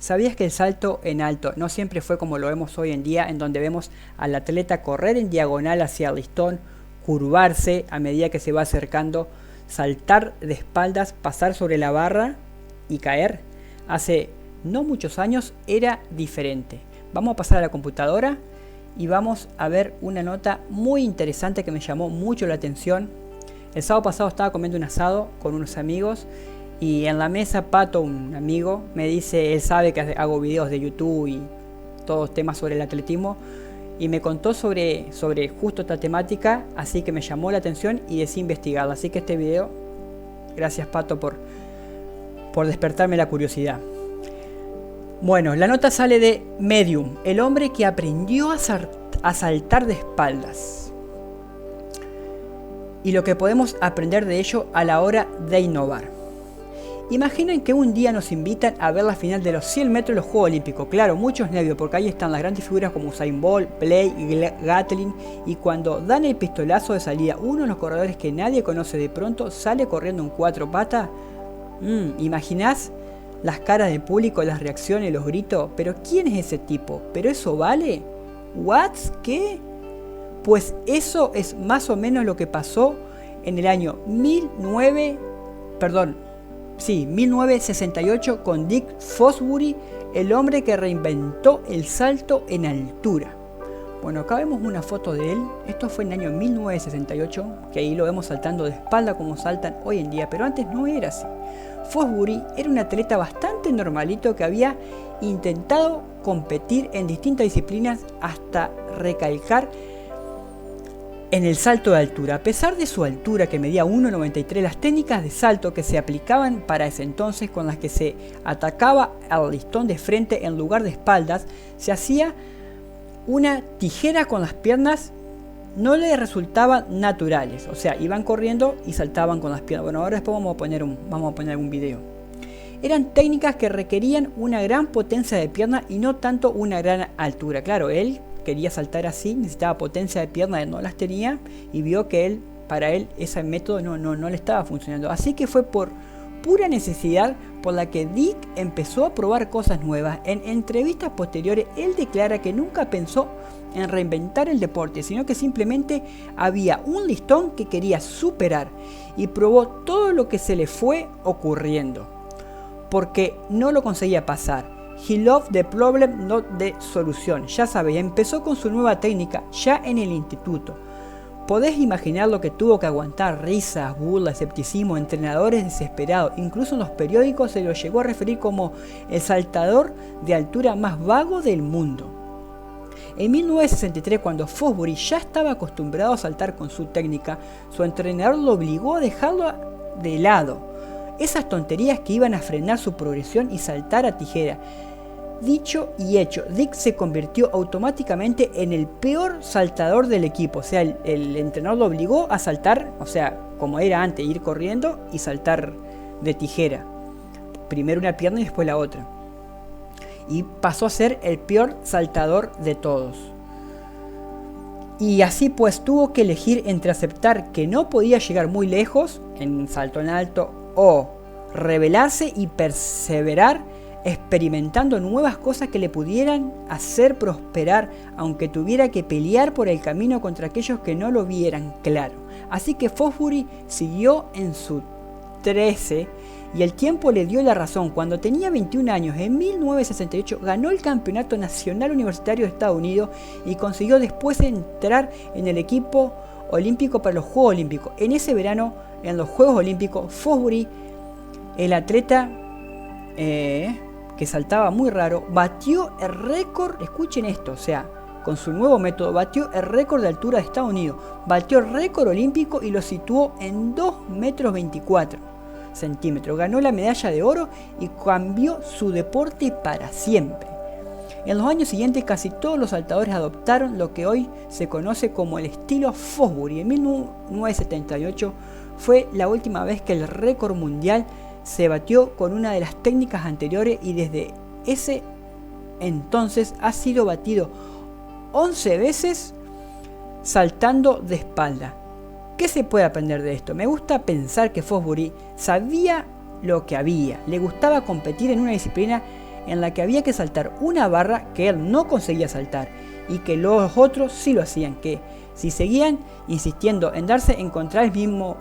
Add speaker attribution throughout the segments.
Speaker 1: ¿Sabías que el salto en alto no siempre fue como lo vemos hoy en día, en donde vemos al atleta correr en diagonal hacia el listón, curvarse a medida que se va acercando, saltar de espaldas, pasar sobre la barra y caer? Hace no muchos años era diferente. Vamos a pasar a la computadora y vamos a ver una nota muy interesante que me llamó mucho la atención. El sábado pasado estaba comiendo un asado con unos amigos y en la mesa Pato, un amigo, me dice, él sabe que hago videos de YouTube y todos temas sobre el atletismo, y me contó sobre justo esta temática, así que me llamó la atención y decidí investigarla. Así que este video, gracias Pato por despertarme la curiosidad. Bueno, la nota sale de Medium, el hombre que aprendió a saltar de espaldas. Y lo que podemos aprender de ello a la hora de innovar. Imaginen que un día nos invitan a ver la final de los 100 metros de los Juegos Olímpicos. Claro, muchos nervios porque ahí están las grandes figuras como Usain Bolt, Blake y Gatlin. Y cuando dan el pistolazo de salida, uno de los corredores que nadie conoce de pronto sale corriendo en 4 patas. ¿Imaginás las caras del público, las reacciones, los gritos? ¿Pero quién es ese tipo? ¿Pero eso vale? ¿What? ¿Qué? Pues eso es más o menos lo que pasó en el año 1968 con Dick Fosbury, el hombre que reinventó el salto en altura. Bueno, acá vemos una foto de él. Esto fue en el año 1968, que ahí lo vemos saltando de espalda como saltan hoy en día, pero antes no era así. Fosbury era un atleta bastante normalito que había intentado competir en distintas disciplinas hasta recalcar en el salto de altura. A pesar de su altura, que medía 1,93, las técnicas de salto que se aplicaban para ese entonces, con las que se atacaba al listón de frente en lugar de espaldas, se hacía una tijera con las piernas, no le resultaban naturales. O sea, iban corriendo y saltaban con las piernas. Bueno, ahora después vamos a poner algún video. Eran técnicas que requerían una gran potencia de pierna y no tanto una gran altura. Claro, él quería saltar así, necesitaba potencia de pierna, no las tenía, y vio que para él ese método no le estaba funcionando. Así que fue por pura necesidad por la que Dick empezó a probar cosas nuevas. En entrevistas posteriores, él declara que nunca pensó en reinventar el deporte, sino que simplemente había un listón que quería superar y probó todo lo que se le fue ocurriendo, porque no lo conseguía pasar. He loved the problem, not the solution. Ya sabéis, empezó con su nueva técnica ya en el instituto. Podés imaginar lo que tuvo que aguantar: risas, burlas, escepticismo, entrenadores desesperados. Incluso en los periódicos se lo llegó a referir como el saltador de altura más vago del mundo. En 1963, cuando Fosbury ya estaba acostumbrado a saltar con su técnica, su entrenador lo obligó a dejarlo de lado. Esas tonterías que iban a frenar su progresión y saltar a tijera. Dicho y hecho, Dick se convirtió automáticamente en el peor saltador del equipo. O sea, el entrenador lo obligó a saltar, o sea, como era antes, ir corriendo y saltar de tijera. Primero una pierna y después la otra. Y pasó a ser el peor saltador de todos. Y así pues tuvo que elegir entre aceptar que no podía llegar muy lejos en salto en alto, o rebelarse y perseverar experimentando nuevas cosas que le pudieran hacer prosperar, aunque tuviera que pelear por el camino contra aquellos que no lo vieran claro. Así que Fosbury siguió en su 13 y el tiempo le dio la razón. Cuando tenía 21 años, en 1968, ganó el Campeonato Nacional Universitario de Estados Unidos y consiguió después entrar en el equipo olímpico para los Juegos Olímpicos. En ese verano, en los Juegos Olímpicos, Fosbury, el atleta que saltaba muy raro, batió el récord, escuchen esto, o sea, con su nuevo método, batió el récord de altura de Estados Unidos, batió el récord olímpico y lo situó en 2,24 centímetros, ganó la medalla de oro y cambió su deporte para siempre. En los años siguientes, casi todos los saltadores adoptaron lo que hoy se conoce como el estilo Fosbury. En 1978 fue la última vez que el récord mundial se batió con una de las técnicas anteriores, y desde ese entonces ha sido batido 11 veces saltando de espalda. ¿Qué se puede aprender de esto? Me gusta pensar que Fosbury sabía lo que había, le gustaba competir en una disciplina en la que había que saltar una barra que él no conseguía saltar y que los otros sí lo hacían, que si seguían insistiendo en darse en contra el mismo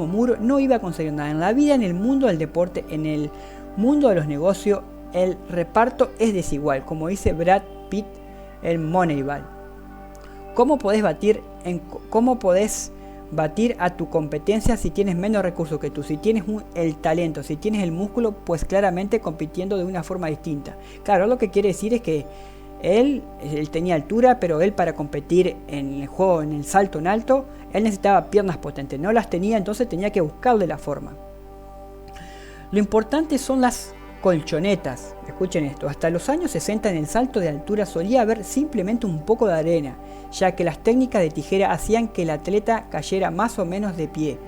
Speaker 1: muro, no iba a conseguir nada. En la vida, en el mundo del deporte, en el mundo de los negocios, el reparto es desigual, como dice Brad Pitt en Moneyball. ¿Cómo podés batir a tu competencia si tienes menos recursos que tú? Si tienes el talento, si tienes el músculo, pues claramente compitiendo de una forma distinta. Claro, lo que quiere decir es que él tenía altura, pero él para competir en el juego, en el salto en alto, él necesitaba piernas potentes. No las tenía, entonces tenía que buscarle la forma. Lo importante son las colchonetas. Escuchen esto, hasta los años 60 en el salto de altura solía haber simplemente un poco de arena, ya que las técnicas de tijera hacían que el atleta cayera más o menos de pie.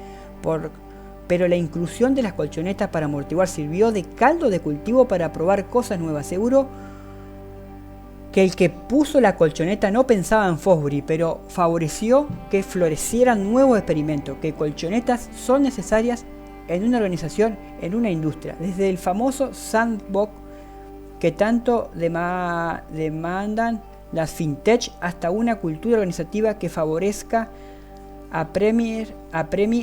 Speaker 1: Pero la inclusión de las colchonetas para amortiguar sirvió de caldo de cultivo para probar cosas nuevas. Seguro que el que puso la colchoneta no pensaba en Fosbury, pero favoreció que florecieran nuevos experimentos, que colchonetas son necesarias en una organización, en una industria, desde el famoso sandbox que tanto demandan las fintech hasta una cultura organizativa que favorezca apremie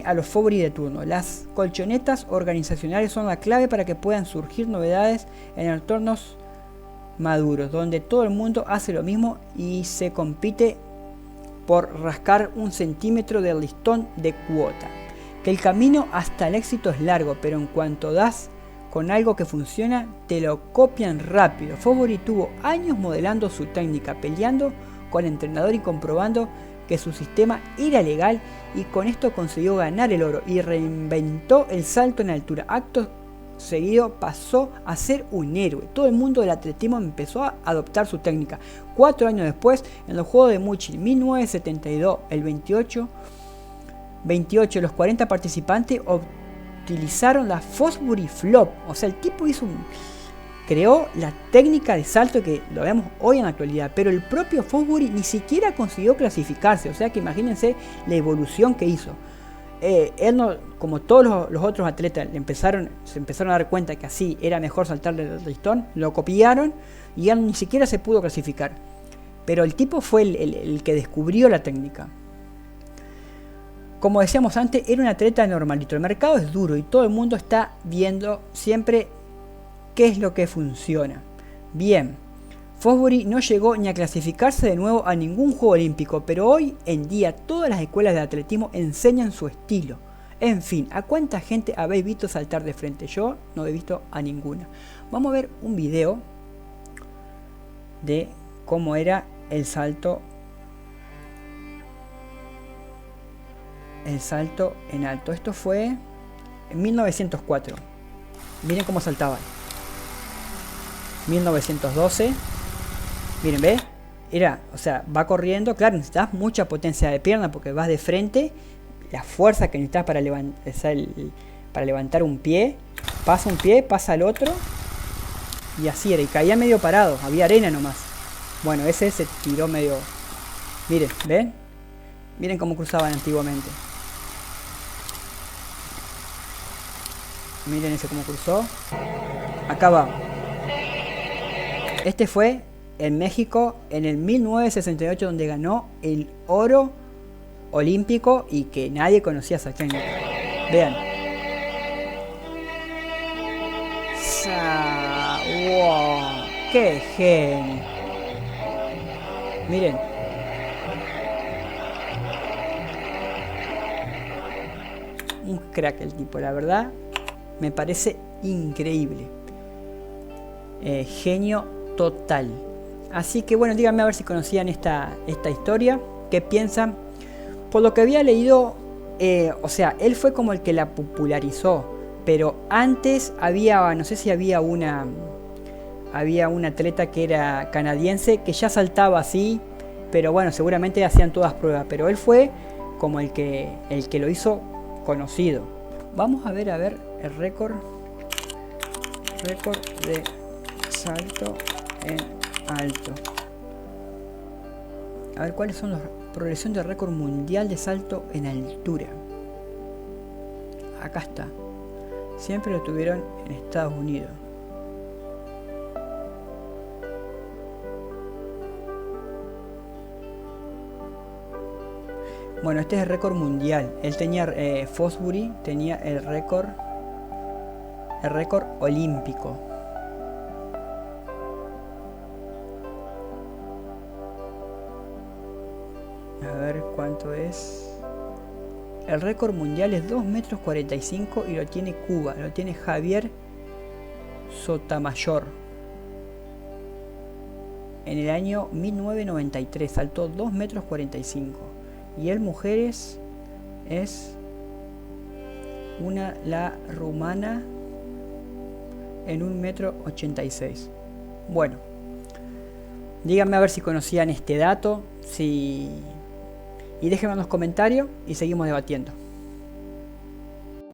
Speaker 1: a los Fosbury de turno. Las colchonetas organizacionales son la clave para que puedan surgir novedades en entornos maduros, donde todo el mundo hace lo mismo y se compite por rascar un centímetro del listón de cuota. Que el camino hasta el éxito es largo, pero en cuanto das con algo que funciona, te lo copian rápido. Fosbury tuvo años modelando su técnica, peleando con el entrenador y comprobando que su sistema era legal, y con esto consiguió ganar el oro y reinventó el salto en altura. Acto seguido pasó a ser un héroe. Todo el mundo del atletismo empezó a adoptar su técnica. 4 años después, en los Juegos de Múnich 1972, el 28 de los 40 participantes utilizaron la Fosbury Flop. O sea, el tipo creó la técnica de salto que lo vemos hoy en la actualidad, pero el propio Fosbury ni siquiera consiguió clasificarse. O sea que imagínense la evolución que hizo. Él no, como todos los otros atletas, se empezaron a dar cuenta que así era mejor saltarle el listón, lo copiaron y él ni siquiera se pudo clasificar. Pero el tipo fue el que descubrió la técnica. Como decíamos antes, era un atleta normalito. El mercado es duro y todo el mundo está viendo siempre qué es lo que funciona. Bien, Fosbury no llegó ni a clasificarse de nuevo a ningún juego olímpico, pero hoy en día todas las escuelas de atletismo enseñan su estilo. En fin, ¿a cuánta gente habéis visto saltar de frente? Yo no he visto a ninguna. Vamos a ver un video de cómo era el salto en alto. Esto fue en 1904. Miren cómo saltaban. 1912. Miren, ¿ve? O sea, va corriendo. Claro, necesitas mucha potencia de pierna porque vas de frente. La fuerza que necesitas para levantar un pie. Pasa un pie, pasa el otro. Y así era. Y caía medio parado. Había arena nomás. Bueno, ese se tiró medio... Miren, ¿ven? Miren cómo cruzaban antiguamente. Miren ese cómo cruzó. Acá va. Este fue en México en el 1968, donde ganó el oro olímpico y que nadie conocía esa técnica. Vean. ¡Wow! ¡Qué genio! Miren. Un crack el tipo, la verdad. Me parece increíble. Genio total. Así que bueno, díganme a ver si conocían esta historia. ¿Qué piensan? Por lo que había leído, o sea, él fue como el que la popularizó. Pero antes había, no sé si había una atleta que era canadiense que ya saltaba así. Pero bueno, seguramente hacían todas pruebas. Pero él fue como el que lo hizo conocido. Vamos a ver el récord de salto en alto. A ver cuáles son los progresión de récord mundial de salto en altura. Acá está. Siempre lo tuvieron en Estados Unidos. Bueno, este es el récord mundial. Él tenía, Fosbury tenía el récord olímpico. A ver cuánto es. El récord mundial es 2 metros 45 y lo tiene Cuba, lo tiene Javier Sotomayor. En el año 1993 saltó 2 metros 45. Y el mujeres es la rumana en 1 metro 86. Bueno, díganme a ver si conocían este dato, y déjenme en los comentarios y seguimos debatiendo.